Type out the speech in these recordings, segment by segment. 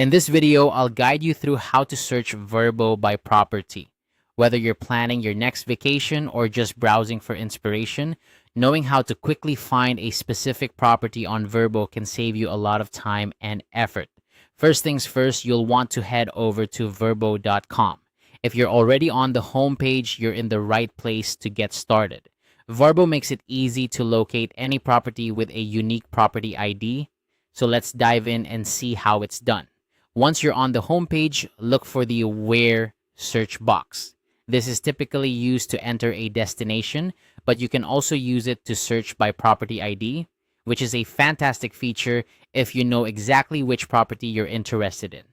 In this video, I'll guide you through how to search Vrbo by property. Whether you're planning your next vacation or just browsing for inspiration, knowing how to quickly find a specific property on Vrbo can save you a lot of time and effort. First things first, you'll want to head over to vrbo.com. If you're already on the homepage, you're in the right place to get started. Vrbo makes it easy to locate any property with a unique property ID. So let's dive in and see how it's done. Once you're on the homepage, look for the Where search box. This is typically used to enter a destination, but you can also use it to search by property ID, which is a fantastic feature if you know exactly which property you're interested in.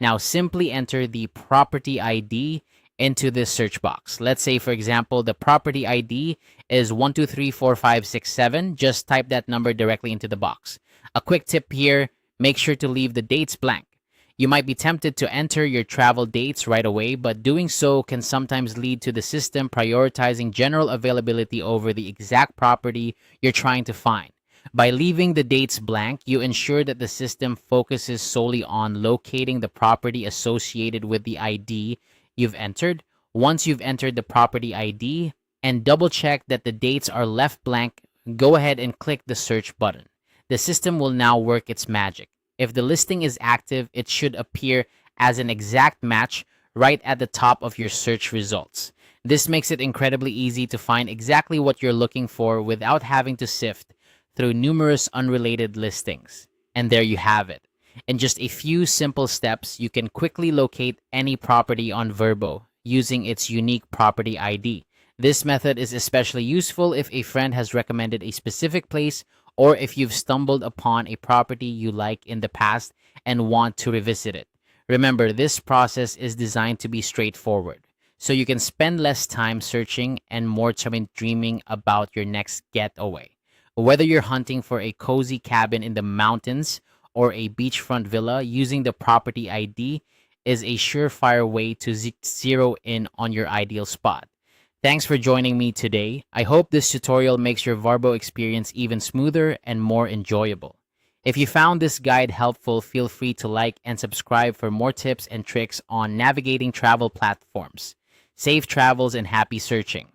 Now, simply enter the property ID into this search box. Let's say, for example, the property ID is 1234567. Just type that number directly into the box. A quick tip here, make sure to leave the dates blank. You might be tempted to enter your travel dates right away, but doing so can sometimes lead to the system prioritizing general availability over the exact property you're trying to find. By leaving the dates blank, you ensure that the system focuses solely on locating the property associated with the ID you've entered. Once you've entered the property ID and double check that the dates are left blank, go ahead and click the search button. The system will now work its magic. If the listing is active, it should appear as an exact match right at the top of your search results. This makes it incredibly easy to find exactly what you're looking for without having to sift through numerous unrelated listings. And there you have it. In just a few simple steps, you can quickly locate any property on Vrbo using its unique property ID. This method is especially useful if a friend has recommended a specific place or if you've stumbled upon a property you like in the past and want to revisit it. Remember, this process is designed to be straightforward, so you can spend less time searching and more time dreaming about your next getaway. Whether you're hunting for a cozy cabin in the mountains or a beachfront villa, using the property ID is a surefire way to zero in on your ideal spot. Thanks for joining me today. I hope this tutorial makes your Vrbo experience even smoother and more enjoyable. If you found this guide helpful, feel free to like and subscribe for more tips and tricks on navigating travel platforms. Safe travels and happy searching.